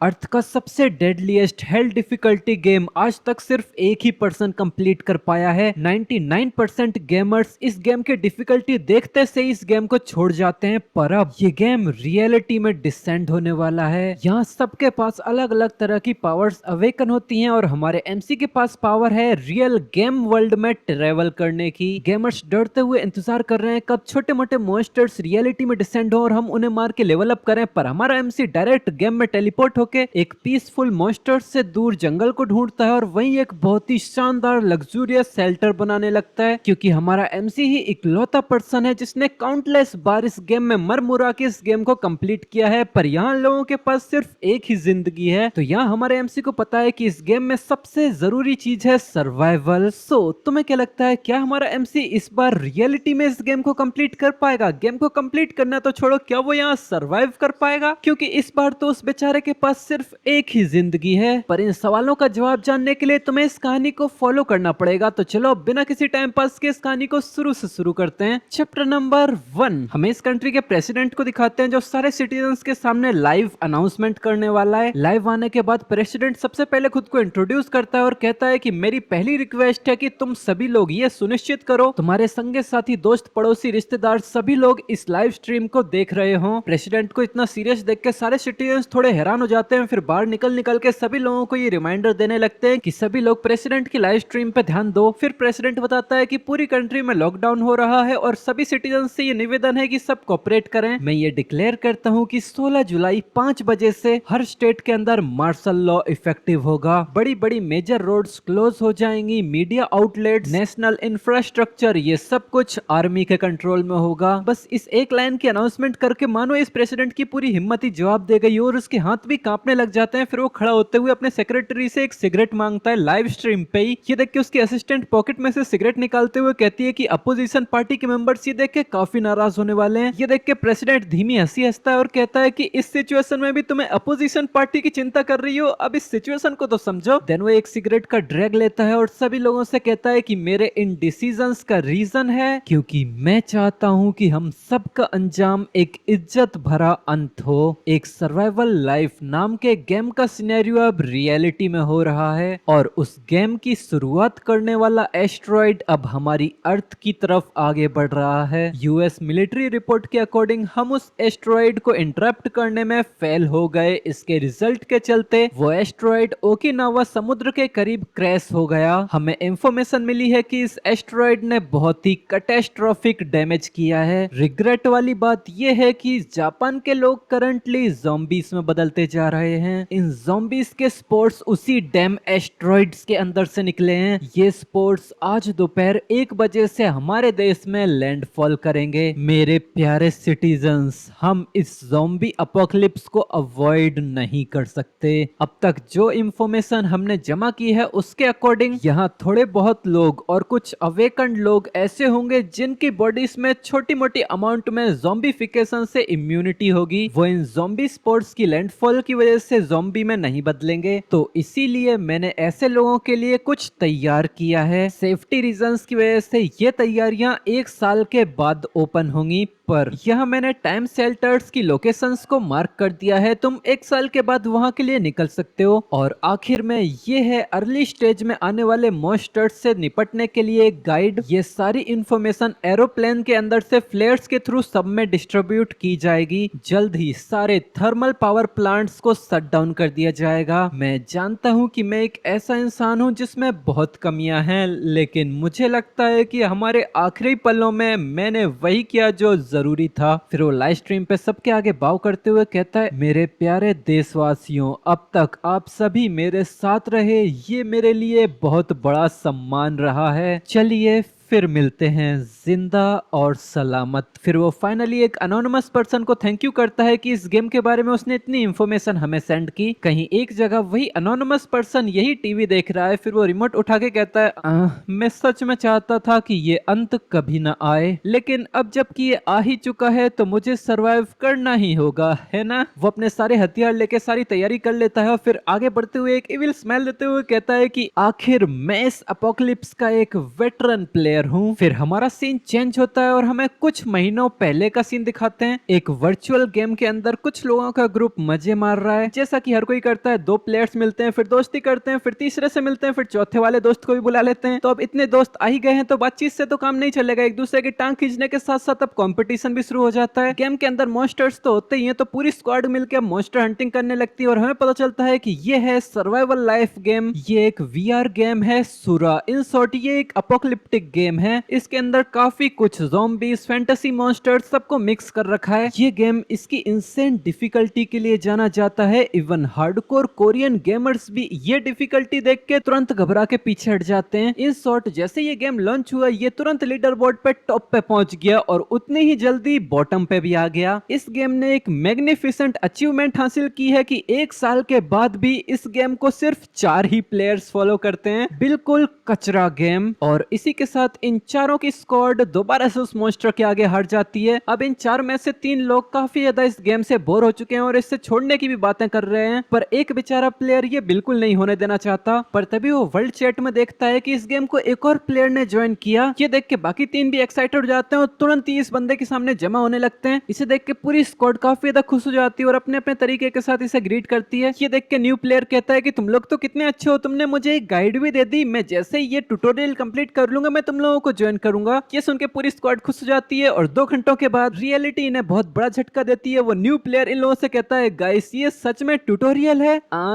अर्थ का सबसे deadliest hello difficulty game आज तक सिर्फ एक ही पर्सन कंप्लीट कर पाया है। 99% गेमर्स इस गेम के डिफिकल्टी देखते से इस गेम को छोड़ जाते हैं, पर अब ये गेम रियलिटी में डिसेंड होने वाला है। यहाँ सबके पास अलग अलग तरह की पावर्स अवेकन होती हैं और हमारे एमसी के पास पावर है रियल गेम वर्ल्ड में ट्रेवल करने की। गेमर्स डरते हुए इंतजार कर रहे हैं कब छोटे मोटे मॉन्स्टर्स रियलिटी में डिसेंड हो और हम उन्हें मार के लेवल अप करें, पर हमारा एमसी डायरेक्ट गेम में टेलीपोर्ट होके एक पीसफुल मॉन्स्टर्स से दूर जंगल को ढूंढता है और वहीं एक बहुत ही शानदार लग्जूरियस शेल्टर बनाने लगता है, क्योंकि हमारा एमसी ही इकलौता पर्सन है जिसने काउंटलेस बार इस गेम में मर मुरा के इस गेम को कंप्लीट किया है। पर यहाँ लोगों के पास सिर्फ एक ही जिंदगी है, तो यहाँ हमारे एमसी को पता है कि इस गेम में सबसे जरूरी चीज है सर्वाइवल। सो तुम्हें क्या लगता है, क्या हमारा एमसी इस बार रियलिटी में इस गेम को कंप्लीट कर पाएगा? गेम को कंप्लीट करना तो छोड़ो, क्या वो यहाँ सर्वाइव कर पाएगा? क्योंकि इस बार तो उस बेचारे के पास सिर्फ एक ही जिंदगी है। पर इन सवालों का जवाब जानने के लिए तुम्हें इस कहानी को फॉलो करना पड़ेगा। तो चलो बिना किसी टाइम पास के इस कहानी को शुरू से शुरू करते हैं। चैप्टर नंबर 1 हमें इस कंट्री के प्रेसिडेंट को दिखाते हैं जो सारे सिटीजन्स के सामने लाइव अनाउंसमेंट करने वाला है। लाइव आने के बाद प्रेसिडेंट सबसे पहले खुद को इंट्रोड्यूस करता है और कहता है कि मेरी पहली रिक्वेस्ट है कि तुम सभी लोग ये सुनिश्चित करो तुम्हारे संगे साथी दोस्त पड़ोसी रिश्तेदार सभी लोग इस लाइव स्ट्रीम को देख रहे हो। प्रेसिडेंट को इतना सीरियस देख के सारे सिटीजन्स थोड़े हैरान हो जाते हैं। फिर बाहर निकल निकल के सभी लोगों को ये रिमाइंडर देने लगते हैं कि सभी लोग प्रेसिडेंट की लाइव स्ट्रीम पे ध्यान दो। फिर प्रेसिडेंट बताता है कि पूरी कंट्री में लॉकडाउन हो रहा है और सभी सिटीजन से ये निवेदन है कि सब कोऑपरेट करें। मैं ये डिक्लेयर करता हूँ कि 16 जुलाई 5 बजे से हर स्टेट के अंदर मार्शल लॉ इफेक्टिव होगा। बड़ी बड़ी मेजर रोड्स क्लोज हो जाएंगी, मीडिया आउटलेट, नेशनल इंफ्रास्ट्रक्चर, ये सब कुछ आर्मी के कंट्रोल में होगा। बस इस एक लाइन की अनाउंसमेंट करके मानो इस प्रेसिडेंट की पूरी हिम्मत ही जवाब दे गई और उसके हाथ भी कांपने लग जाते हैं। फिर वो खड़ा होते हुए अपने सेक्रेटरी से एक सिगरेट मांगता है लाइव स्ट्रीम पे ही। ये देख के उसकी असिस्टेंट पॉकेट में से सिगरेट निकालते हुए कहती है कि अपोजिशन पार्टी के मेंबर्स ये देख के काफी नाराज होने वाले हैं। ये देख के प्रेसिडेंट धीमी हंसी हंसता है और कहता है कि इस सिचुएशन में भी तुम्हें अपोजिशन पार्टी की चिंता कर रही हो, अब इस सिचुएशन को तो समझो। देन वो एक सिगरेट का ड्रैग लेता है और सभी लोगों से कहता है कि मेरे इन डिसीजंस का रीजन है क्योंकि मैं चाहता हूं कि हम सबका अंजाम एक इज्जत भरा अंत हो। एक सर्वाइवल लाइफ नाम के गेम का सिनेरियो अब रियलिटी में हो रहा है और उस गेम की शुरुआत करने वाला एस्ट्रॉइड अब हमारी अर्थ की तरफ आगे बढ़ रहा है। यूएस मिलिट्री रिपोर्ट के अकॉर्डिंग हम उस एस्ट्रॉइड को इंटरप्ट करने में फेल हो गए। इसके रिजल्ट के चलते वो एस्ट्रॉइड ओकिनावा समुद्र के करीब क्रैश हो गया। हमें इंफॉर्मेशन मिली है कि इस एस्ट्रॉइड ने बहुत ही कैटास्ट्रोफिक डैमेज किया है। रिग्रेट वाली बात यह है कि जापान के लोग करंटली ज़ॉम्बीज में बदलते जा रहे हैं। इन ज़ॉम्बीज के स्पोर्ट्स उसी डैम एस्ट्रॉइड्स के अंदर से निकले हैं। ये स्पोर्ट्स आज दोपहर 1 बजे से हमारे देश में लैंडफॉल करेंगे। मेरे प्यारे सिटीजन्स, हम इस ज़ॉम्बी अपोकलिप्स को अवॉइड नहीं कर सकते। अब तक जो इंफॉर्मेशन हमने जमा की है उसके अकॉर्डिंग यहाँ थोड़े बहुत लोग और कुछ अवेकन्ड लोग ऐसे होंगे जिनकी बॉडीज में छोटी मोटी अमाउंट में ज़ॉम्बीफिकेशन से इम्यूनिटी होगी। वो इन ज़ॉम्बी स्पोर्ट्स की लैंडफॉल की वजह से ज़ॉम्बी में नहीं बदलेंगे। तो इसीलिए मैंने ऐसे लोगों के लिए कुछ तैयार किया है। सेफ्टी रीजंस की वजह से ये तैयारियां 1 साल के बाद ओपन होंगी, पर यह मैंने टाइम शेल्टर्स की लोकेशंस को मार्क कर दिया है। तुम 1 साल के बाद वहां के लिए निकल सकते हो। और आखिर में ये है अर्ली स्टेज में आने वाले मॉन्स्टर्स से निपटने के लिए एक गाइड। ये सारी इंफॉर्मेशन एरोप्लेन के अंदर से फ्लेयर्स के थ्रू सब में डिस्ट्रीब्यूट की जाएगी। जल्द ही सारे थर्मल पावर प्लांट्स को शट डाउन कर दिया जाएगा। मैं जानता हूँ कि मैं एक ऐसा इंसान हूँ जिसमें बहुत कमियां हैं, लेकिन मुझे लगता है कि हमारे आखिरी पलों में मैंने वही किया जो जरूरी था। फिर वो लाइव स्ट्रीम पे सबके आगे बाव करते हुए कहता है, मेरे प्यारे देशवासियों, अब तक आप सभी मेरे साथ रहे, ये मेरे लिए बहुत बड़ा सम्मान रहा है। चलिए फिर मिलते हैं जिंदा और सलामत। फिर वो फाइनली एक अनोनिमस पर्सन को थैंक यू करता है कि इस गेम के बारे में उसने इतनी इंफॉर्मेशन हमें सेंड की। कहीं एक जगह वही अनोनिमस पर्सन यही टीवी देख रहा है। फिर वो रिमोट उठा के कहता है, मैं सच में चाहता था कि ये अंत कभी ना आए, लेकिन अब जबकि ये आ ही चुका है तो मुझे सरवाइव करना ही होगा, है ना? वो अपने सारे हथियार लेके सारी तैयारी कर लेता है और फिर आगे बढ़ते हुए एक इविल स्मेल देते हुए कहता है कि आखिर मैं इस अपोकलिप्स का एक वेटरन प्लेयर प्लेयर हूँ। फिर हमारा सीन चेंज होता है और हमें कुछ महीनों पहले का सीन दिखाते हैं। एक वर्चुअल गेम के अंदर कुछ लोगों का ग्रुप मजे मार रहा है, जैसा कि हर कोई करता है। दो प्लेयर्स मिलते हैं, फिर दोस्ती करते हैं, फिर तीसरे से मिलते हैं, फिर चौथे वाले दोस्त को भी बुला लेते हैं। तो अब इतने दोस्त आ ही गए हैं तो बातचीत से तो काम नहीं चलेगा, एक दूसरे की टांग खींचने के साथ साथ अब कंपटीशन भी शुरू हो जाता है। गेम के अंदर मॉन्स्टर्स तो होते ही हैं, तो पूरी स्क्वाड मिलकर मॉन्स्टर हंटिंग करने लगती है और हमें पता चलता है कि ये है सर्वाइवल लाइफ गेम। ये एक वीआर गेम है सुरा। इन शॉर्ट ये एक अपोकलिप्टिक गेम है। इसके अंदर काफी कुछ ज़ॉम्बीज, फैंटेसी मॉन्स्टर्स सबको मिक्स कर रखा है। ये गेम इसकी इंसेंट डिफिकल्टी के लिए जाना जाता है। इवन हार्डकोर कोरियन गेमर्स भी ये डिफिकल्टी देख के तुरंत घबरा के पीछे हट जाते हैं। इन शॉर्ट जैसे ये गेम लॉन्च हुआ ये तुरंत लीडर बोर्ड पे टॉप पे पहुंच गया और उतनी ही जल्दी बॉटम पे भी आ गया। इस गेम ने एक मैग्निफिसेंट अचीवमेंट हासिल की है कि एक साल के बाद भी इस गेम को सिर्फ 4 ही प्लेयर्स फॉलो करते हैं। बिल्कुल कचरा गेम। और इसी के साथ इन चारों की स्क्वाड दोबारा से उस मॉन्स्टर के आगे हार जाती है। अब इन 4 में से 3 लोग काफी ज्यादा इस गेम से बोर हो चुके हैं और इससे छोड़ने की भी बातें कर रहे हैं, पर एक बेचारा प्लेयर ये बिल्कुल नहीं होने देना चाहता। पर तभी वो वर्ल्ड चैट में देखता है कि इस गेम को एक और प्लेयर ने ज्वाइन किया। ये देख के बाकी 3 भी एक्साइटेड हो जाते हैं और तुरंत ही इस बंदे के सामने जमा होने लगते हैं। इसे देख के पूरी स्क्वाड काफी ज्यादा खुश हो जाती है और अपने अपने तरीके के साथ इसे ग्रीट करती है। ये देख के न्यू प्लेयर कहता है कि तुम लोग तो कितने अच्छे हो, तुमने मुझे एक गाइड भी दे दी, मैं जैसे ही ये ट्यूटोरियल कंप्लीट कर लूंगा मैं तुम लोगों को ज्वाइन करूंगा। ये सुन के पूरी स्क्वाड खुश हो जाती है और 2 घंटों के बाद रियलिटी इन्हें बहुत बड़ा झटका देती है। वो न्यू प्लेयर इन लोगों से कहता है गाइस ये सच में ट्यूटोरियल है,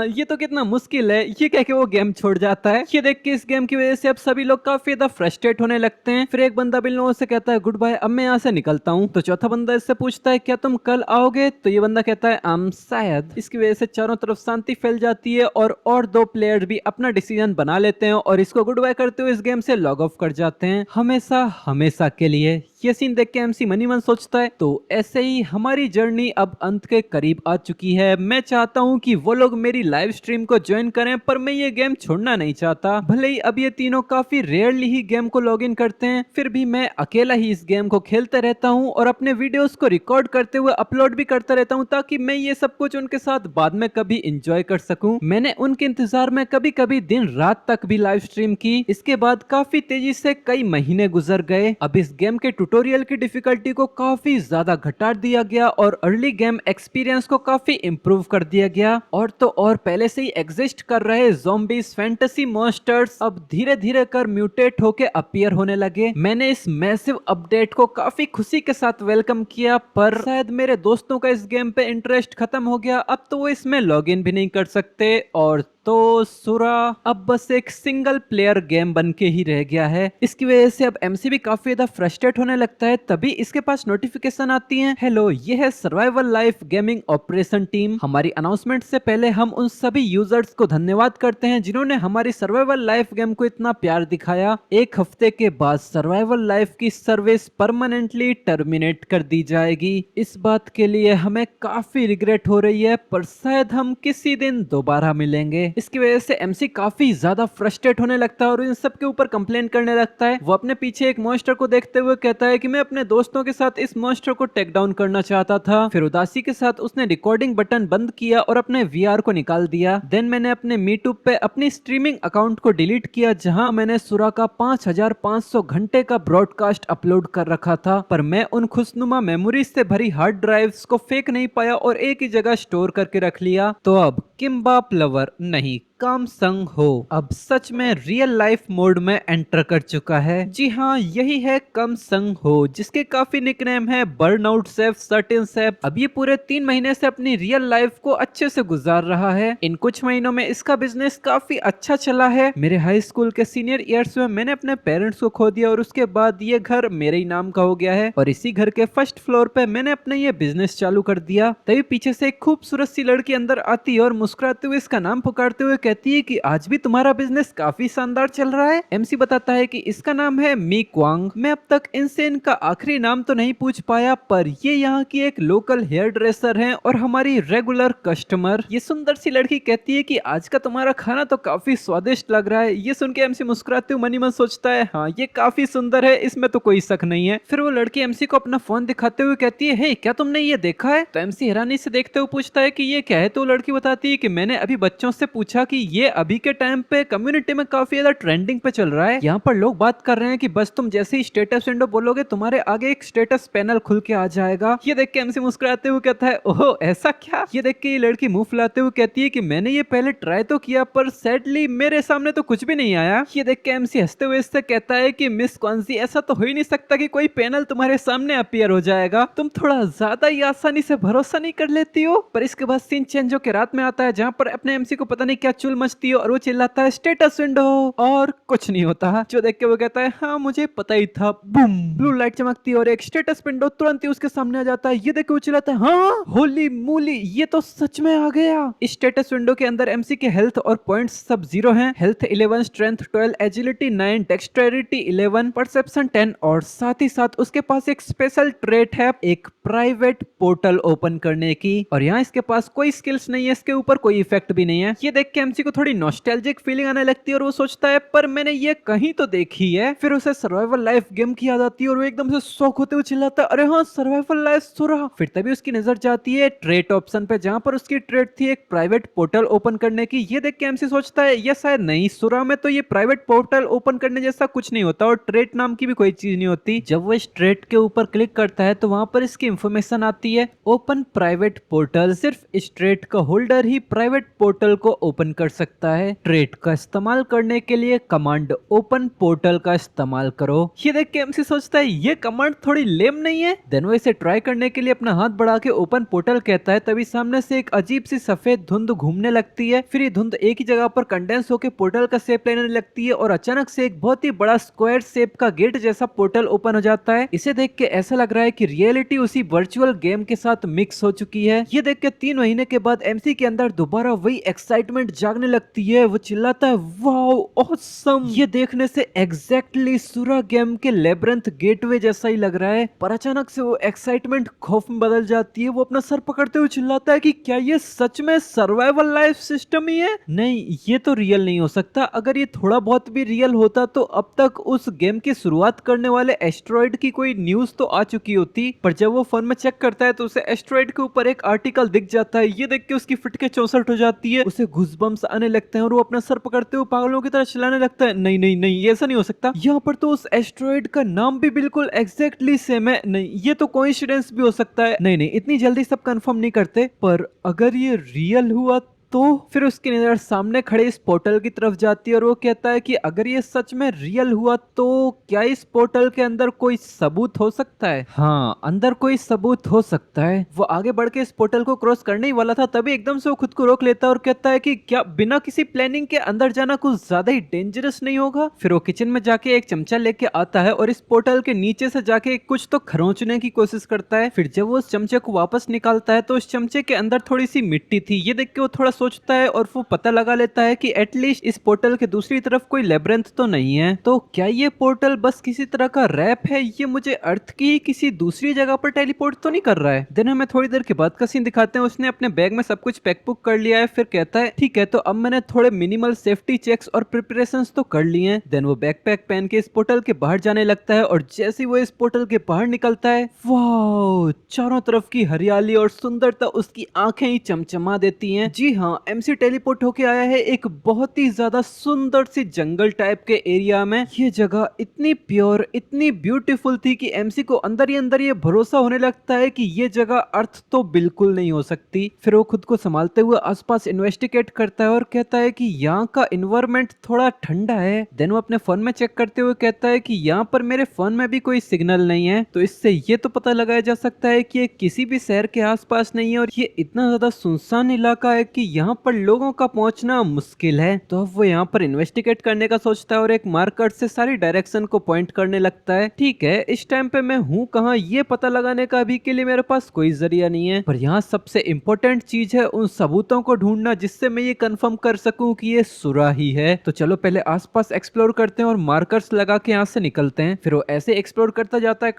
ये तो कितना मुश्किल है। ये कह के वो गेम छोड़ जाता है। ये देख के इस गेम की वजह से अब सभी लोग काफी ज्यादा फ्रस्ट्रेट होने लगते हैं। फिर एक बंदा भी इन लोगों से कहता है गुड बाय, अब मैं यहाँ से निकलता हूँ। तो चौथा बंदा इससे पूछता है क्या तुम कल आओगे? तो ये बंदा कहता है शायद। इसकी वजह से चारों तरफ शांति फैल जाती है और 2 प्लेयर भी अपना डिसीजन बना लेते हैं और इसको गुड बाय करते हुए इस गेम से लॉग ऑफ कर जाते हैं हमेशा हमेशा के लिए। ये सीन देख के एमसी मनी मन सोचता है तो ऐसे ही हमारी जर्नी अब अंत के करीब आ चुकी है। मैं चाहता हूँ कि वो लोग मेरी लाइव स्ट्रीम को ज्वाइन करें, पर मैं ये गेम छोड़ना नहीं चाहता। भले ही अब ये तीनों काफी रेयरली ही गेम को लॉग इन करते हैं, फिर भी मैं अकेला ही इस गेम को खेलते रहता हूँ और अपने वीडियोस को रिकॉर्ड करते हुए अपलोड भी करता रहता हूँ ताकि मैं ये सब कुछ उनके साथ बाद में कभी इंजॉय कर सकूं। मैंने उनके इंतजार में कभी कभी दिन रात तक भी लाइव स्ट्रीम की। इसके बाद काफी तेजी से कई महीने गुजर गए। अब इस गेम के ट्यूटोरियल की डिफिकल्टी को काफी ज्यादा घटा दिया गया और अर्ली गेम एक्सपीरियंस को काफी इंप्रूव कर दिया गया। और तो और पहले से ही एग्जिस्ट कर रहे ज़ॉम्बीज, फैंटेसी मॉन्स्टर्स अब धीरे धीरे कर म्यूटेट होके अपीयर होने लगे। मैंने इस मैसिव अपडेट को काफी खुशी के साथ वेलकम किया, पर शायद मेरे दोस्तों का इस गेम पे इंटरेस्ट खत्म हो गया। अब तो वो इसमें लॉग इन भी नहीं कर सकते और तो सुरा अब बस एक सिंगल प्लेयर गेम बन के ही रह गया है। इसकी वजह से अब एमसी भी काफी ज्यादा फ्रस्ट्रेट होने लगता है। तभी इसके पास नोटिफिकेशन आती है, हेलो ये है survival life gaming operation team. हमारी अनाउंसमेंट से पहले हम उन सभी यूजर्स को धन्यवाद करते हैं जिन्होंने हमारी सर्वाइवल लाइफ गेम को इतना प्यार दिखाया। 1 हफ्ते के बाद सर्वाइवल लाइफ की सर्विस परमानेंटली टर्मिनेट कर दी जाएगी। इस बात के लिए हमें काफी रिग्रेट हो रही है, पर शायद हम किसी दिन दोबारा मिलेंगे। इसकी वजह से एमसी काफी ज्यादा फ्रस्ट्रेट होने लगता है और इन सब के ऊपर कंप्लेन करने लगता है। वो अपने पीछे एक मॉन्स्टर को देखते हुए कहता है कि मैं अपने दोस्तों के साथ इस मॉन्स्टर को टेक डाउन करना चाहता था। फिर उदासी के साथ उसने रिकॉर्डिंग बटन बंद किया और अपने वीआर को निकाल दिया। देन मैंने अपने मीटूब पे अपनी स्ट्रीमिंग अकाउंट को डिलीट किया जहां मैंने सुरा का 5500 घंटे का ब्रॉडकास्ट अपलोड कर रखा था, पर मैं उन खुशनुमा मेमोरीज से भरी हार्ड ड्राइव्स को फेंक नहीं पाया और एक ही जगह स्टोर करके रख लिया। तो अब किम्बाप लवर नहीं कम संग हो अब सच में रियल लाइफ मोड में एंटर कर चुका है। जी हाँ, यही है कम संग हो, जिसके काफी निकनेम है बर्नआउट सेफ, सर्टेन सेफ। अब ये पूरे 3 महीने से अपनी रियल लाइफ को अच्छे से गुजार रहा है। इन कुछ महीनों में इसका बिजनेस काफी अच्छा चला है। मेरे हाई स्कूल के सीनियर ईयर्स में मैंने अपने पेरेंट्स को खो दिया और उसके बाद ये घर मेरे ही नाम का हो गया है और इसी घर के फर्स्ट फ्लोर पे मैंने अपना ये बिजनेस चालू कर दिया। तभी पीछे से एक खूबसूरत सी लड़की अंदर आती है और मुस्कुराते हुए इसका नाम पुकारते हुए कहती है कि आज भी तुम्हारा बिजनेस काफी शानदार चल रहा है। एमसी बताता है कि इसका नाम है मी क्वांग। मैं अब तक इनसे इनका आखिरी नाम तो नहीं पूछ पाया, पर ये यहाँ की एक लोकल हेयर ड्रेसर हैं और हमारी रेगुलर कस्टमर। ये सुंदर सी लड़की कहती है कि आज का तुम्हारा खाना तो काफी स्वादिष्ट लग रहा है। ये सुन के एमसी मुस्कुराते हुए मनी मन सोचता है, हाँ ये काफी सुंदर है, इसमें तो कोई शक नहीं है। फिर वो लड़की एमसी को अपना फोन दिखाते हुए कहती है, हे क्या तुमने ये देखा है? तो एमसी हैरानी से देखते हुए पूछता है कि ये क्या है? तो लड़की बताती है है कि मैंने अभी बच्चों से पूछा कि ये अभी के टाइम पे कम्युनिटी में काफी ज्यादा ट्रेंडिंग पे चल रहा है। यहाँ पर लोग बात कर रहे हैं कि बस तुम जैसे ही स्टेटस विंडो बोलोगे तुम्हारे आगे एक स्टेटस पैनल खुल के आ जाएगा। ये देख के एमसी मुस्कुराते हुए कहता है ओह ऐसा क्या। ये देख के ये लड़की मुंह फुलाते हुए कहती है कि मैंने ये पहले ट्राई तो किया पर सैडली मेरे सामने तो कुछ भी नहीं आया। ये देख के एमसी हंसते हुए इससे कहता है कि मिस कौनसी ऐसा तो हो ही नहीं सकता कि कोई पैनल तुम्हारे सामने अपीयर हो जाएगा, तुम थोड़ा ज्यादा ही आसानी से भरोसा नहीं कर लेती हो। पर इसके बाद सीन चेंज होकर रात में आता है जहाँ पर अपने एमसी को पता नहीं क्या चुल मचती है और वो चिल्लाता है स्टेटस विंडो और कुछ नहीं होता। जो देख के वो कहता है हाँ मुझे पता ही था। बूम ब्लू लाइट चमकती है और एक स्टेटस विंडो तुरंत ही उसके सामने आ जाता है। ये देख के वो चिल्लाता है हाँ होली मूली ये तो सच में आ गया। इस स्टेटस विंडो के अंदर एमसी के हेल्थ और पॉइंट्स सब 0 हैं। Health 11, strength 12, agility 9, dexterity 11, perception 10 और साथ ही साथ उसके पास एक स्पेशल ट्रेट है एक प्राइवेट पोर्टल ओपन करने की। और यहाँ इसके पास कोई स्किल्स नहीं है, इसके ऊपर कोई इफेक्ट भी नहीं है। ये देख के एमसी को थोड़ी नॉस्टैल्जिक फीलिंग आने लगती है और वो सोचता है पर मैंने ये कहीं तो देखी है। फिर उसे सर्वाइवल लाइफ गेम की याद आती है और वो एकदम से शौक होते हुए चिल्लाता है अरे हाँ सर्वाइवल लाइफ सुरा। फिर तभी उसकी नजर जाती है ट्रेट ऑप्शन पे जहाँ पर उसकी ट्रेट थी एक प्राइवेट पोर्टल ओपन करने की। ये देख के एमसी सोचता है ये शायद नहीं, सुरा में तो ये प्राइवेट पोर्टल ओपन करने जैसा कुछ नहीं होता और ट्रेट नाम की भी कोई चीज नहीं होती। जब वो इस ट्रेट के ऊपर क्लिक करता है तो वहां पर इसकी इंफॉर्मेशन आती है ओपन प्राइवेट पोर्टल। सिर्फ इस ट्रेट का होल्डर ही प्राइवेट पोर्टल को ओपन कर सकता है। ट्रेट का इस्तेमाल करने के लिए कमांड ओपन पोर्टल का इस्तेमाल करो। ये देख के एमसी सोचता है ये कमांड थोड़ी लेम नहीं है। देन वो इसे ट्राई करने के लिए अपना हाथ बढ़ा के ओपन पोर्टल कहता है। तभी सामने से एक अजीब सी सफेद धुंध घूमने लगती है। फिर ये धुंध एक ही जगह पर कंडेंस होकर पोर्टल का शेप लेने लगती है और अचानक से एक बहुत ही बड़ा स्क्वायर शेप का गेट जैसा पोर्टल ओपन हो जाता है। इसे देख के ऐसा लग रहा है कि रियलिटी उसी वर्चुअल गेम के साथ मिक्स हो चुकी है। ये देख के 3 महीने के बाद एमसी के अंदर दोबारा वही एक्साइटमेंट जागने लगती है। वो चिल्लाता है वाओ ऑसम। ये देखने से एग्जैक्टली सुरा गेम के लेब्रिंथ गेटवे जैसा ही लग रहा है। पर अचानक से वो एक्साइटमेंट खौफ में बदल जाती है। वो अपना सर पकड़ते हुए चिल्लाता है कि क्या ये सच में सर्वाइवल लाइफ सिस्टम ही है? नहीं ये तो रियल नहीं हो सकता। अगर ये थोड़ा बहुत भी रियल होता तो अब तक उस गेम की शुरुआत करने वाले एस्ट्रॉइड की कोई न्यूज तो आ चुकी होती। पर जब वो फोन में चेक करता है तो उसे एस्ट्रॉइड के ऊपर एक आर्टिकल दिख जाता है। ये देख के उसकी फिटके 64 हो जाती है। उसे घुसबम्स आने लगते हैं और वो अपना सर पकड़ते हुए पागलों की तरह चिल्लाने लगता है नहीं नहीं नहीं ये ऐसा नहीं हो सकता। यहाँ पर तो उस एस्ट्रॉइड का नाम भी बिल्कुल एग्जैक्टली सेम है। नहीं ये तो कोइंसिडेंस भी हो सकता है। नहीं नहीं इतनी जल्दी सब कंफर्म नहीं करते। पर अगर ये रियल हुआ तो फिर उसकी नजर सामने खड़े इस पोर्टल की तरफ जाती है और वो कहता है कि अगर ये सच में रियल हुआ तो क्या इस पोर्टल के अंदर कोई सबूत हो सकता है? हाँ अंदर कोई सबूत हो सकता है। वो आगे बढ़ के इस पोर्टल को क्रॉस करने ही वाला था तभी एकदम से वो खुद को रोक लेता है और कहता है कि क्या बिना किसी प्लानिंग के अंदर जाना कुछ ज्यादा ही डेंजरस नहीं होगा? फिर वो किचन में जाके एक चमचा लेके आता है और इस पोर्टल के नीचे से जाके कुछ तो खरोंचने की कोशिश करता है। फिर जब वो उस चमचे को वापस निकालता है तो उस चमचे के अंदर थोड़ी सी मिट्टी थी। ये देख के वो थोड़ा सोचता है और वो पता लगा लेता है कि एटलीस्ट इस पोर्टल के दूसरी तरफ कोई लेब्रिंथ तो नहीं है। तो क्या ये पोर्टल बस किसी तरह का रैप है? ये मुझे अर्थ की किसी दूसरी जगह पर टेलीपोर्ट तो नहीं कर रहा है? देन हमें थोड़ी देर के बाद का सीन दिखाते हैं। उसने अपने बैग में सब कुछ पैक पुक कर लिया है। फिर कहता है ठीक है तो अब मैंने थोड़े मिनिमल सेफ्टी चेक्स और प्रिपरेशंस तो कर लिए हैं। देन वो बैकपैक पहन के इस पोर्टल के बाहर जाने लगता है और जैसे ही वो इस पोर्टल के बाहर निकलता है वाओ चारों तरफ की हरियाली और सुंदरता उसकी आंखें ही चमचमा देती हैं। जी हाँ एमसी टेलीपोर्ट होके आया है एक बहुत ही ज्यादा सुंदर सी जंगल टाइप के एरिया में। ये जगह इतनी प्योर इतनी ब्यूटीफुल थी कि एमसी को अंदर ही अंदर ये भरोसा होने लगता है कि ये जगह अर्थ तो बिल्कुल नहीं हो सकती। फिर वो खुद को संभालते हुए आसपास इन्वेस्टिगेट करता है और कहता है कि यहाँ का इन्वायरमेंट थोड़ा ठंडा है। देन वो अपने फोन में चेक करते हुए कहता है कि यहाँ पर मेरे फोन में भी कोई सिग्नल नहीं है। तो इससे ये तो पता लगाया जा सकता है कि ये किसी भी शहर के आसपास नहीं है और ये इतना ज्यादा सुनसान इलाका है कि यहाँ पर लोगों का पहुंचना मुश्किल है। तो अब वो यहाँ पर इन्वेस्टिगेट करने का सोचता है और एक मार्कर से सारी डायरेक्शन को पॉइंट करने लगता है। ठीक है इस टाइम पे मैं हूँ कहाँ ये पता लगाने का अभी के लिए मेरे पास कोई जरिया नहीं है। पर यहाँ सबसे इम्पोर्टेंट चीज है उन सबूतों को ढूंढना जिससे मैं ये कंफर्म कर सकूं कि ये सुरा ही है। तो चलो पहले आसपास एक्सप्लोर करते हैं और मार्कर्स लगा के यहाँ से निकलते हैं। फिर वो ऐसे एक्सप्लोर करता जाता है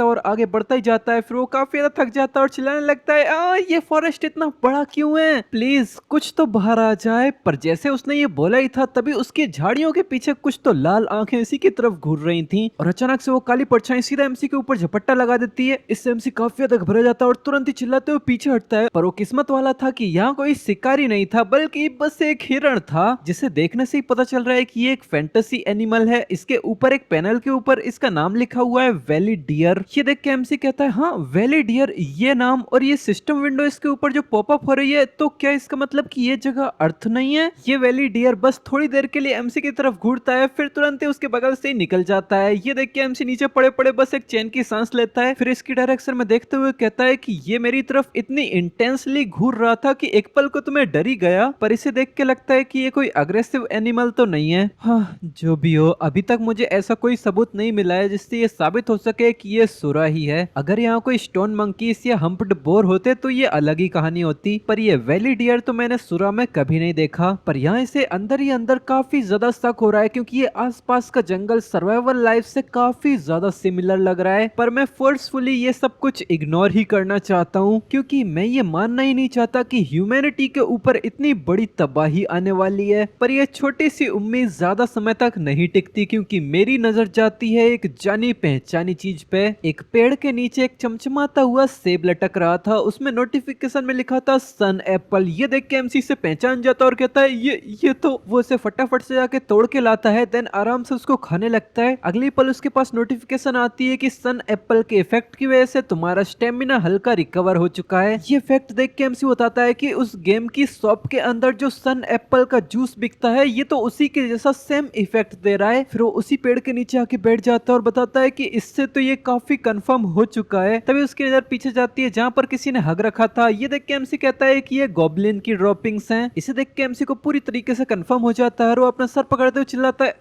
और आगे बढ़ता ही जाता है। फिर वो काफी ज्यादा थक जाता है और चिल्लाने लगता है ये फॉरेस्ट इतना बड़ा क्यों है? प्लीज कुछ तो बाहर आ जाए। पर जैसे उसने ये बोला ही था तभी उसकी झाड़ियों के पीछे कुछ तो लाल आंखें इसी की तरफ घूर रही थीं और अचानक से वो काली परछाई सीधा एमसी के ऊपर झपट्टा लगा देती है। इससे एमसी काफी ज्यादा घबरा जाता है और तुरंत ही चिल्लाते हुए पीछे हटता है। पर वो किस्मत वाला था कि यहाँ कोई शिकारी नहीं था बल्कि बस एक हिरण था, जिसे देखने से ही पता चल रहा है कि ये एक फैंटेसी एनिमल है। इसके ऊपर एक पैनल के ऊपर इसका नाम लिखा हुआ है वैली डियर। ये देख के एमसी कहता है हाँ वैली डियर ये नाम और ये सिस्टम विंडो इसके ऊपर जो पॉपअप हो रही है, तो क्या इसका मतलब कि ये जगह अर्थ नहीं है? ये वैली डियर बस थोड़ी देर के लिए एमसी की तरफ घूरता है फिर तुरंत ही उसके बगल से ही निकल जाता है। ये देख के एमसी नीचे पड़े पड़े बस एक चैन की सांस लेता है, फिर इसकी डायरेक्शन में देखते हुए कहता है कि ये मेरी तरफ इतनी इंटेंसली घूर रहा था कि एक पल को तो मैं डर ही गया, पर इसे देख के लगता है कि ये कोई अग्रेसिव एनिमल तो नहीं है। हाँ जो भी हो, अभी तक मुझे ऐसा कोई सबूत नहीं मिला है जिससे ये साबित हो सके कि ये सुरा ही है। अगर यहाँ कोई स्टोन मंकीस या हम्प्ड बोर होते तो ये अलग ही कहानी होती, पर ये वैली डियर तो मैंने सुरा में कभी नहीं देखा। पर यहाँ इसे अंदर ही अंदर काफी ज्यादा शक हो रहा है क्योंकि ये आसपास का जंगल सर्वाइवल लाइफ से काफी ज्यादा सिमिलर लग रहा है। पर मैं फोर्सफुली ये सब कुछ इग्नोर ही करना चाहता हूँ क्योंकि मैं ये मानना ही नहीं चाहता कि ह्यूमैनिटी के ऊपर इतनी बड़ी तबाही आने वाली है। पर यह छोटी सी उम्मीद ज्यादा समय तक नहीं टिकती क्योंकि मेरी नजर जाती है एक जानी पहचानी चीज पे। एक पेड़ के नीचे एक चमचमाता हुआ सेब लटक रहा था, उसमें नोटिफिकेशन में लिखा था सन एप्पल। ये देख के एमसी से पहचान जाता और कहता है ये तो। वो उसे फटाफट से जाके तोड़ के लाता है, देन आराम से उसको खाने लगता है। अगली पल उसके पास नोटिफिकेशन आती है कि सन एप्पल के इफेक्ट की वजह से तुम्हारा स्टेमिना हल्का रिकवर हो चुका है। ये फैक्ट देख के एमसी बताता है कि उस गेम की शॉप के अंदर जो सन एप्पल का जूस बिकता है ये तो उसी के जैसा सेम इफेक्ट दे रहा है। फिर वो उसी पेड़ के नीचे आके बैठ जाता है और बताता है कि इससे तो ये काफी कंफर्म हो चुका है। तभी उसकी नजर पीछे जाती है जहाँ पर किसी ने हग रखा था। ये देख के एमसी कहता है कि ये गॉब्लिन की ड्रॉपिंग्स हैं। इसे देख के एमसी को पूरी तरीके से कंफर्म हो जाता है और वो अपना सर पकड़ते हुए चिल्लाता है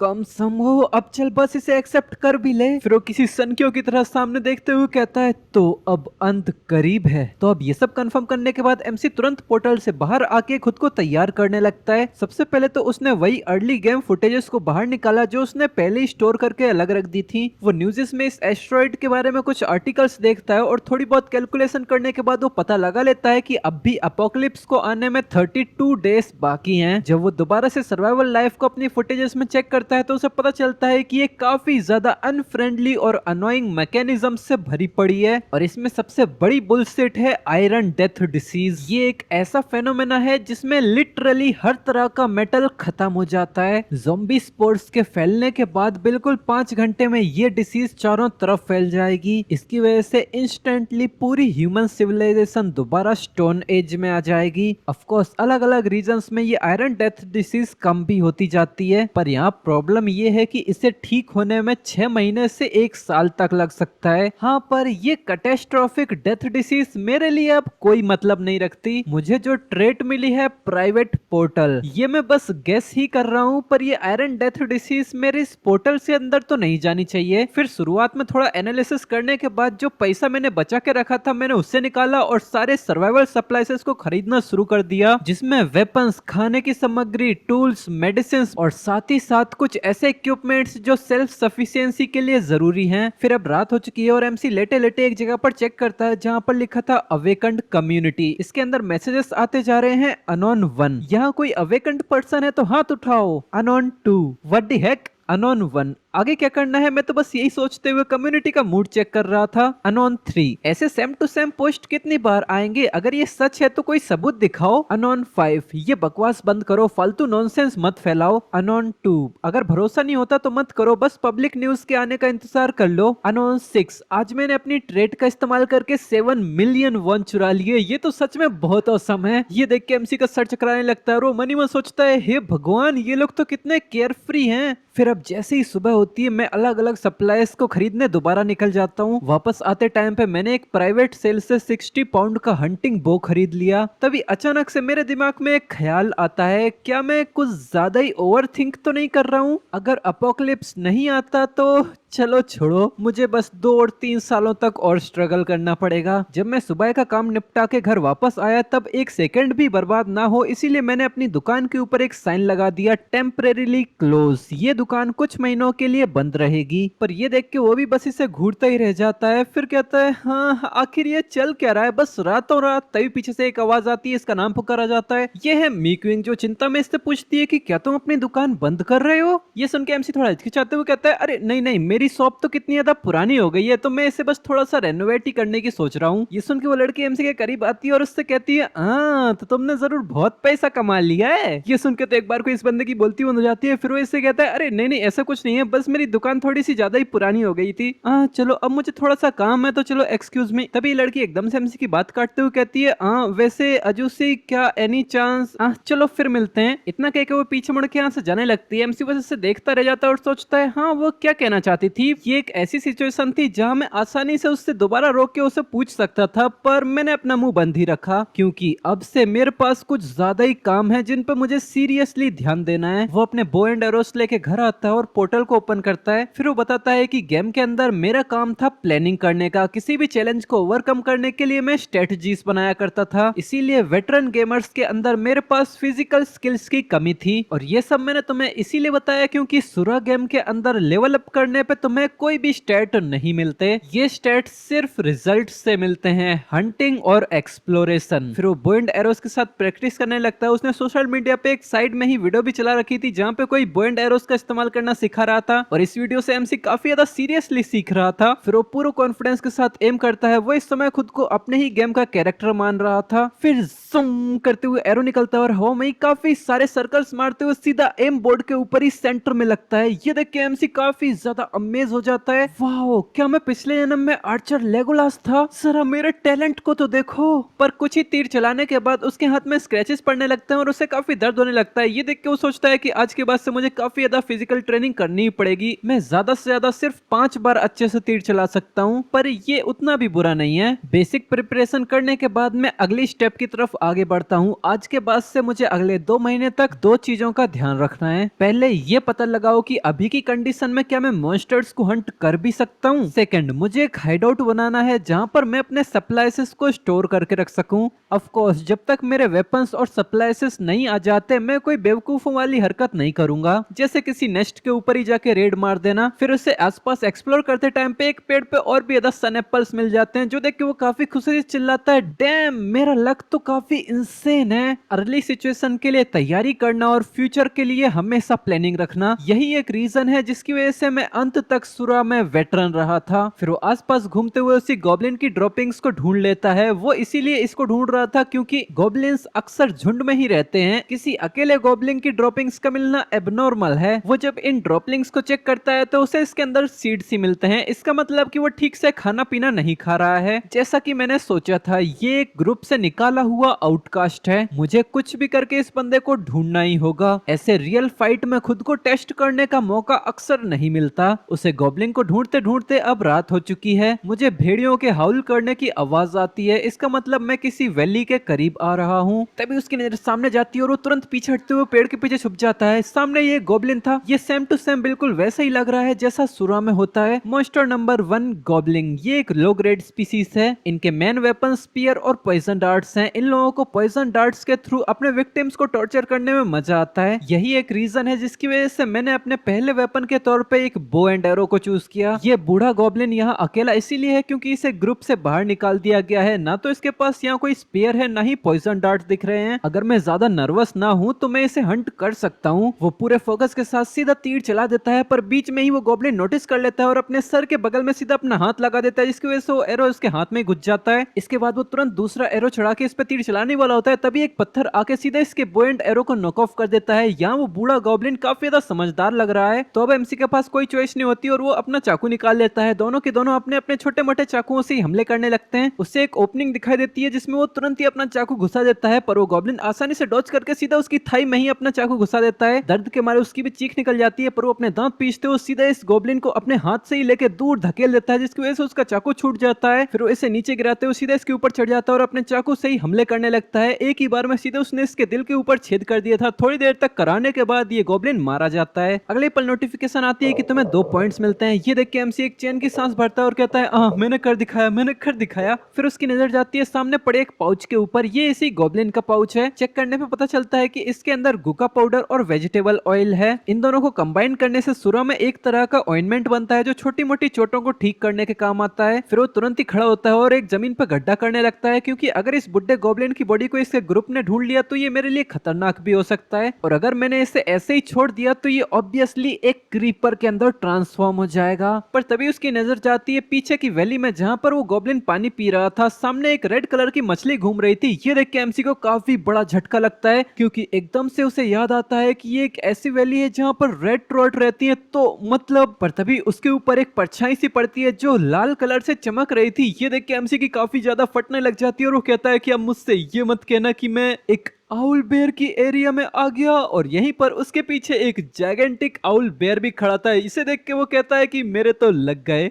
कम सम हो, अब चल बस इसे एक्सेप्ट कर भी ले। फिर वो किसी सनकियों की तरह सामने देखते हुए कहता है तो अब अंत करीब है। तो अब ये सब कंफर्म करने के बाद एमसी तुरंत पोर्टल से बाहर आके खुद को तैयार करने लगता है। सबसे पहले तो उसने वही अर्ली गेम फुटेजेस को बाहर निकाला जो उसने पहले ही स्टोर करके अलग रख दी थी। वो न्यूज़ेस में इस एस्ट्रॉइड के बारे में कुछ आर्टिकल्स देखता है और थोड़ी बहुत कैलकुलेशन करने के बाद वो पता लगा लेता है कि अब भी अपोकलिप्स को आने में 32 डेज बाकी हैं। जब वो दोबारा से सर्वाइवल लाइफ को अपनी फुटेजेस में चेक करता है तो उसे पता चलता है कि ये काफी ज्यादा अनफ्रेंडली और अनोइंग मैकेनिज्म से भरी पड़ी है और इसमें सबसे बड़ी बुलशिट है आयरन डेथ डिसीज। ये एक ऐसा फेनोमेना है जिसमें लिटरली हर तरह का मेटल खत्म हो जाता है। ज़ॉम्बी स्पोर्स के फैलने के बाद बिल्कुल 5 घंटे में ये डिसीज चारों तरफ फैल जाएगी। इसकी वजह से इंस्टेंटली पूरी ह्यूमन सिविलाइजेशन दोबारा स्टोन एज में आ जाएगी। ऑफ कोर्स अलग अलग रीजंस में ये आयरन डेथ डिसीज कम भी होती जाती है, पर यहाँ प्रॉब्लम ये है कि इसे ठीक होने में 6 महीने से 1 साल तक लग सकता है। हाँ पर ये कैटास्ट्रोफिक डेथ डिसीज मेरे लिए अब कोई मतलब नहीं रखती। मुझे जो ट्रेट मिली है प्राइवेट पोर्टल, ये मैं बस गेस ही कर रहा हूँ, पर ये आयरन डेथ डिसीज मेरे इस पोर्टल से अंदर तो नहीं जानी चाहिए। फिर शुरुआत में थोड़ा एनालिसिस करने के बाद जो पैसा मैंने बचा के रखा था मैंने उससे निकाला और सारे सर्वाइवल सप्लाइसेस को खरीदना शुरू कर दिया, जिसमें वेपन्स, खाने की सामग्री, टूल्स, मेडिसिन और साथ ही साथ कुछ ऐसे इक्विपमेंट्स जो सेल्फ सफिशिएंसी के लिए जरूरी हैं। फिर अब रात हो चुकी है और एमसी लेटे लेटे एक जगह पर चेक करता है जहाँ पर लिखा था अवेकंड कम्युनिटी। इसके अंदर मैसेजेस आते जा रहे हैं अनोन 1, यहाँ कोई अवेकंड पर्सन है तो हाथ उठाओ। Unknown 2, what the heck. Unknown 1, आगे क्या करना है मैं तो बस यही सोचते हुए कम्युनिटी का मूड चेक कर रहा था। अनोन 3, ऐसे सेम टू सेम पोस्ट कितनी बार आएंगे, अगर ये सच है तो कोई सबूत दिखाओ। अनोन 5, ये बकवास बंद करो, फालतू नॉनसेंस मत फैलाओ। अनोन 2, अगर भरोसा नहीं होता तो मत करो, बस पब्लिक न्यूज के आने का इंतजार कर लो। अनोन 6, आज मैंने अपनी ट्रेड का इस्तेमाल करके 7 मिलियन वन चुरा लिए, ये तो सच में बहुत औसम है। ये देख के एमसी का सर चकराने लगता है और वो मनी में सोचता है हे भगवान ये लोग तो कितने केयरफ्री हैं। फिर अब जैसे ही सुबह होती है मैं अलग अलग सप्लाईज को खरीदने दोबारा निकल जाता हूँ। वापस आते टाइम पे मैंने एक प्राइवेट सेल से 60 पाउंड का हंटिंग बो खरीद लिया। तभी अचानक से मेरे दिमाग में एक ख्याल आता है, क्या मैं कुछ ज्यादा ही ओवर थिंक तो नहीं कर रहा हूँ? अगर अपोकलिप्स नहीं आता तो चलो छोड़ो, मुझे बस 2 और 3 सालों तक और स्ट्रगल करना पड़ेगा। जब मैं सुबह का काम निपटा के घर वापस आया तब एक सेकंड भी बर्बाद ना हो इसीलिए मैंने अपनी दुकान के ऊपर एक साइन लगा दिया, टेम्परेरीली क्लोज। ये दुकान कुछ महीनों के लिए बंद रहेगी। पर ये देख के वो भी बस इसे घूरता ही रह जाता है। फिर कहता है, हाँ आखिर ये चल क्या रहा है, बस रातों रात। तभी पीछे से एक आवाज आती है, इसका नाम पुकारा जाता है। ये है मीक्विंग, जो चिंता में इससे पूछती है कि क्या तुम अपनी दुकान बंद कर रहे हो। ये सुन के एमसी थोड़ा हिचकिचाते हुए कहता है, अरे नहीं नहीं, मेरी शॉप तो कितनी ज्यादा पुरानी हो गई है, तो मैं इसे बस थोड़ा सा रेनोवेट ही करने की सोच रहा हूँ। ये सुन के वो लड़की एमसी के करीब आती है और उससे कहती है, हाँ तो तुमने जरूर बहुत पैसा कमा लिया है। ये सुन के तो एक बार को इस बंदे की बोलती बंद हो जाती है। फिर वो इससे कहता है, अरे नहीं नहीं ऐसा कुछ नहीं है, बस मेरी दुकान थोड़ी सी ज्यादा ही पुरानी हो गई थी। हाँ चलो अब मुझे थोड़ा सा काम है, तो चलो एक्सक्यूज मी। तभी लड़की एकदम से एमसी की बात काटते हुए कहती है, हाँ वैसे अजूसी क्या एनी चांस, चलो फिर मिलते हैं। इतना कह के वो पीछे मुड़ के यहाँ से जाने लगती है। एमसी बस इससे देखता रह जाता है और सोचता है, हाँ वो क्या कहना चाहती थी। ये एक ऐसी सिचुएशन थी जहाँ मैं आसानी से उससे दोबारा रोक के उसे पूछ सकता था, पर मैंने अपना मुंह बंद ही रखा क्योंकि अब से मेरे पास कुछ ज्यादा ही काम है जिन पे मुझे सीरियसली ध्यान देना है। वो अपने बो एंड एरोस लेके घर आता है और पोर्टल को ओपन करता है। फिर वो बताता है कि गेम के अंदर मेरा काम था प्लानिंग करने का, किसी भी चैलेंज को ओवरकम करने के लिए मैं स्ट्रेटजीज बनाया करता था। इसीलिए वेटरन गेमर्स के अंदर मेरे पास फिजिकल स्किल्स की कमी थी। और ये सब मैंने तुम्हें इसीलिए बताया क्योंकि सुरा गेम के अंदर लेवल अप करने पे तुम्हें कोई भी स्टैट नहीं मिलते। ये स्टैट सिर्फ रिजल्ट से मिलते हैं, हंटिंग और एक्सप्लोरेशन। फिर वो बो एंड एरोस के साथ प्रैक्टिस करने लगता है। उसने सोशल मीडिया पे एक साइड में ही वीडियो भी चला रखी थी जहाँ पे कोई बो एंड एरोस का इस्तेमाल करना सिखा रहा था और इस वीडियो से एमसी काफी ज्यादा सीरियसली सीख रहा था। फिर वो पूरे कॉन्फिडेंस के साथ एम करता है। वो इस समय खुद को अपने ही गेम का कैरेक्टर मान रहा था। फिर ज़ूम करते हुए एरो निकलता है और हवा में काफी सारे सर्कल्स मारते हुए सीधा एम बोर्ड के ऊपर ही सेंटर में लगता है। ये देख के एमसी काफी ज्यादा अमेज हो जाता है। वाओ, क्या मैं पिछले जन्म में आर्चर लेगोलास था? जरा मेरे टैलेंट को तो देखो। पर कुछ ही तीर चलाने के बाद उसके हाथ में स्क्रैचेस पड़ने लगते हैं और उसे काफी दर्द होने लगता है। ये देख के वो सोचता है कि आज के बाद से मुझे काफी ज्यादा फिजिकल ट्रेनिंग करनी ही पड़ेगी। मैं ज्यादा से ज्यादा सिर्फ 5 बार अच्छे से तीर चला सकता हूँ, पर ये उतना भी बुरा नहीं है। बेसिक प्रिपरेशन करने के बाद मैं अगली स्टेप की तरफ आगे बढ़ता हूँ। आज के बाद से मुझे अगले 2 महीने तक 2 चीजों का ध्यान रखना है। पहले ये पता लगाओ कि अभी की कंडीशन में क्या मैं मॉन्स्टर्स को हंट कर भी सकता हूँ। सेकंड, मुझे एक हाइडआउट बनाना है जहाँ पर मैं अपने सप्लाइसेस को स्टोर करके रख सकूं। ऑफ कोर्स जब तक मेरे वेपन्स और सप्लाइसेस नहीं आ जाते मैं कोई बेवकूफों वाली हरकत नहीं करूंगा, जैसे किसी नेस्ट के ऊपर ही जाके रेड मार देना। फिर उसे आसपास एक्सप्लोर करते टाइम पे एक पेड़ पे और भी ज्यादा सन एप्पल्स मिल जाते हैं, जो देख के वो काफी खुशी से चिल्लाता है, डैम मेरा लक तो काफी इंसेन है। अर्ली सिचुएशन के लिए तैयारी करना और फ्यूचर के लिए हमेशा प्लानिंग रखना, यही एक रीजन है जिसकी वजह से मैं अंत तक सुरा में वेटरन रहा था। फिर वो आसपास घूमते हुए उसी गॉब्लिन की ड्रॉपिंग्स को ढूंढ लेता है। वो इसीलिए इसको ढूंढ रहा था क्योंकि गॉब्लिन्स अक्सर झुंड में ही रहते हैं। किसी अकेले गॉब्लिन की ड्रॉपिंग्स का मिलना एबनॉर्मल है। वो जब इन ड्रॉपिंग्स को चेक करता है तो उसे इसके अंदर सीड्स ही मिलते हैं। इसका मतलब कि वो ठीक से खाना पीना नहीं खा रहा है। जैसा कि मैंने सोचा था, ये एक ग्रुप से निकाला हुआ आउटकास्ट है। मुझे कुछ भी करके इस बंदे को ढूंढना ही होगा। ऐसे रियल फाइट में खुद को टेस्ट करने का मौका अक्सर नहीं मिलता। उसे गॉब्लिन को ढूंढते ढूंढते अब रात हो चुकी है। मुझे भेड़ियों के हाउल करने की आवाज आती है। इसका मतलब मैं किसी वैली के करीब आ रहा हूँ। तभी उसकी नजर सामने जाती है और वो तुरंत पीछे हटते हुए पेड़ के पीछे छुप जाता है। सामने ये गॉब्लिन था। ये सेम टू सेम बिल्कुल वैसा ही लग रहा है जैसा सुरा में होता है। मॉन्स्टर नंबर 1 गॉब्लिन, ये एक लो ग्रेड स्पीसीज है। इनके मेन वेपन स्पीयर और पॉइजन डार्ट्स हैं। इन लोगों को पॉइजन डार्ट्स के थ्रू अपने विक्टिम्स को टॉर्चर करने में मजा आता है। यही एक रीजन है जिसकी वजह से मैंने अपने पहले वेपन के तौर पे एक बो एंड एरो को चूज किया। ये बूढ़ा गॉब्लिन यहाँ अकेला इसीलिए है क्योंकि इसे ग्रुप से बाहर निकाल दिया गया है। ना तो इसके पास यहाँ कोई स्पेयर है, ना ही पॉइजन डार्ट दिख रहे हैं। अगर मैं ज्यादा नर्वस ना हूँ तो मैं इसे हंट कर सकता हूँ। वो पूरे फोकस के साथ सीधा तीर चला देता है, पर बीच में ही वो गॉब्लिन नोटिस कर लेता है और अपने सर के बगल में सीधा अपना हाथ लगा देता है, जिसकी वजह से वो एरो इसके हाथ में घुस जाता है। इसके बाद वो तुरंत दूसरा एरो चढ़ा के इस पे तीर चलाने वाला होता है, तभी एक पत्थर आके सीधा इसके बो एंड एरो को नॉक ऑफ कर देता है। यहाँ वो बूढ़ा गॉब्लिन काफी ज्यादा समझदार लग रहा है, तो अब एमसी के पास कोई चॉइस नहीं होती और वो अपना चाकू निकाल लेता है। दोनों के दोनों अपने अपने छोटे मोटे चाकुओं से हमले करने लगते हैं। उससे एक ओपनिंग दिखाई देती है जिसमें वो तुरंत ही अपना चाकू घुसा देता है, पर वो गॉब्लिन आसानी से डॉज करके सीधा उसकी थाई में ही अपना चाकू घुसा देता है। दर्द के मारे उसकी भी चीख निकल जाती है, पर वो अपने दांत पीसते हुए सीधा इस गॉब्लिन को अपने हाथ से ही लेके दूर धकेल देता है, जिसकी वजह से उसका चाकू छूट जाता है। फिर वो इसे नीचे गिराते हुए सीधा इसके ऊपर चढ़ जाता है और अपने चाकू से ही हमले करने लगता है। एक ही बार में सीधे उसने इसके दिल के ऊपर छेद कर दिया था। थोड़ी देर तक कराने के बाद ये गॉब्लिन मारा जाता है। अगले पल नोटिफिकेशन आती है कि तुम्हें 2 पॉइंट्स मिलते हैं। ये देख के एमसी एक चैन की सांस भरता है और कहता है मैंने कर दिखाया, मैंने कर दिखाया। फिर उसकी नजर जाती है सामने पड़े एक पाउच के ऊपर। ये इसी गॉब्लिन का पाउच है। चेक करने पे पता चलता है कि इसके अंदर गुका पाउडर और वेजिटेबल ऑयल है। इन दोनों को कंबाइन करने से सुरा में एक तरह का ऑइंटमेंट बनता है जो छोटी मोटी चोटों को ठीक करने के काम आता है। फिर वो तुरंत ही खड़ा होता है और एक जमीन पर गड्ढा करने लगता है, क्योंकि अगर इस बुड्ढे गॉब्लिन की बॉडी को इसके ग्रुप ने ढूंढ लिया तो ये मेरे लिए खतरनाक भी हो सकता है, और अगर मैंने इसे ऐसे ही छोड़ दिया तो ये ऑब्वियसली एक क्रीपर के अंदर ट्रांसफॉर्म हो जाएगा। पर तभी उसकी नजर जाती है पीछे की वैली में, जहां पर वो गॉब्लिन पानी पी रहा था। सामने एक रेड कलर की मछली घूम रही थी। ये देख के एमसी को काफी बड़ा झटका लगता है, क्योंकि एकदम से उसे याद आता है कि ये एक ऐसी वैली है जहां पर रेड ट्रॉट रहती है, तो मतलब। पर तभी उसके ऊपर एक परछाई सी पड़ती है जो लाल कलर से चमक रही थी। ये देख के एमसी की काफी ज्यादा फटने लग जाती है और वो कहता है कि अब मुझसे ये मत कहना कि मैं एक आउल बेयर की एरिया में आ गया। और यहीं पर उसके पीछे एक जायगेंटिक आउल बेयर भी खड़ा था। इसे देख के वो कहता है कि मेरे तो लग गए।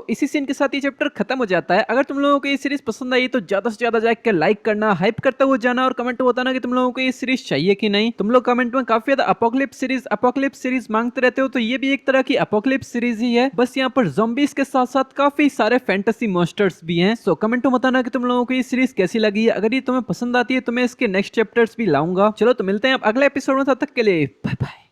इसी सीन के साथ ये चैप्टर खत्म हो जाता है। अगर तुम लोगों को ये सीरीज पसंद आई तो ज्यादा से ज्यादा जाके लाइक करना, हाइप करते हुए जाना और कमेंट में बताना कि तुम लोगों को ये सीरीज चाहिए कि नहीं। तुम लोग कमेंट में काफी ज्यादा अपोकलिप्स सीरीज मांगते रहते हो, तो ये भी एक तरह की अपोकलिप्स सीरीज ही है, बस यहाँ पर ज़ॉम्बीज के साथ साथ काफी सारे फैंटेसी मॉन्स्टर्स भी हैं। कमेंट में बताना कि तुम लोगों को ये सीरीज कैसी लगी है। अगर ये तुम्हें पसंद आती है तो मैं इसके नेक्स्ट चैप्टर्स भी लाऊंगा। चलो तो मिलते हैं अब अगले एपिसोड में, तब तक के लिए बाय बाय।